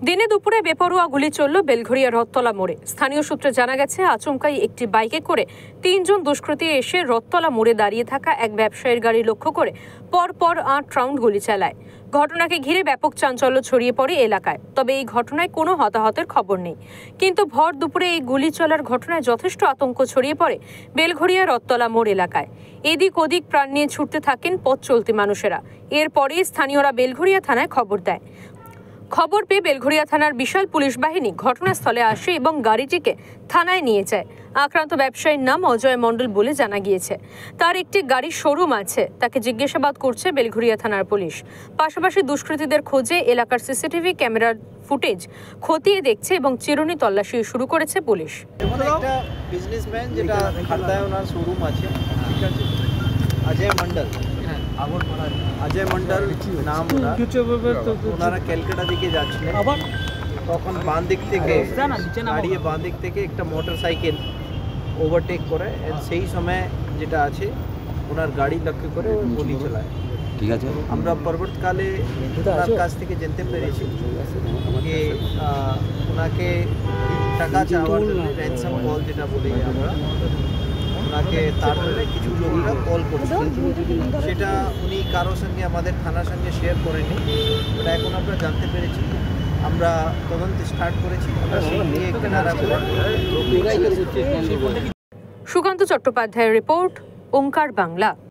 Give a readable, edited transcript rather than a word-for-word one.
দিনে দুপুরে বেপরোয়া গুলি চলল বেলঘরিয়া রথতলা মোড়ে। স্থানীয় সূত্রে জানা গেছে, আচমকাই একটি বাইকে করে 3 জন দুষ্কৃতী এসে রথতলা মোড়ে দাঁড়িয়ে থাকা এক ব্যবসায়ীর গাড়ি লক্ষ্য করে পরপর 8 রাউন্ড গুলি চালায়। ঘটনাকে ঘিরে ব্যাপক চাঞ্চল্য ছড়িয়ে পড়ে এলাকায়। তবে এই ঘটনায় কোনো হতাহতের খবর নেই। কিন্তু ভর দুপুরে এই গুলি চলার ঘটনায় যথেষ্ট আতঙ্ক ছড়িয়ে পড়ে বেলঘরিয়া রথতলা মোড় এলাকায়। এদিক ওদিক প্রাণ নিয়ে ছুটতে থাকেন পথ চলতি মানুষেরা। এরপরেই স্থানীয়রা বেলঘরিয়া থানায় খবর দেয়। খবর পেয়ে বেলঘরিয়া থানার বিশাল পুলিশ বাহিনী ঘটনাস্থলে আসে এবং গাড়িটিকে থানায় নিয়ে যায়। আক্রান্ত ব্যবসায়ীর নাম অজয় মণ্ডল বলে জানা গিয়েছে। তার একটি গাড়ির শোরুম আছে। তাকে জিজ্ঞাসাবাদ করছে বেলঘরিয়া থানার পুলিশ। পাশাপাশি দুষ্কৃতীদের খোঁজে এলাকার সিসিটিভি ক্যামেরার ফুটেজ খতিয়ে দেখছে এবং চিরুনি তল্লাশি শুরু করেছে পুলিশ। একটা বিজনেসম্যান যেটা খালদায় ওনার শোরুম আছে, ঠিক আছে, অজয় মন্ডল, অজয় মন্ডল নাম ওনারা ক্যালকাটা দিকে যাচ্ছিলেন। তখন বাঁ দিক থেকে দাঁড়িয়ে বাঁ দিক থেকে একটা মোটর সাইকেল ওভারটেক করে, সেই সময় যেটা আছে ওনার গাড়ি লক্ষ্য করে গুলি চালায়। ঠিক আছে, আমরা পরবর্তীকালে ওনার কাছ থেকে জানতে পেরেছি যে ওনাকে টাকা চাওয়ার জন্য র্যানসাম কল যেটা বলি আমরা, ওনাকে তারপরে কিছু লোকরা কল করছে। সেটা উনি কারোর সঙ্গে আমাদের থানার সঙ্গে শেয়ার করেনি। ওটা এখন আমরা জানতে পেরেছি। আমরা তদন্ত স্টার্ট করেছি। আমরা সেই নিয়ে কিনারা করে। সুকান্ত চট্টোপাধ্যায়ের রিপোর্ট, ওঙ্কার বাংলা।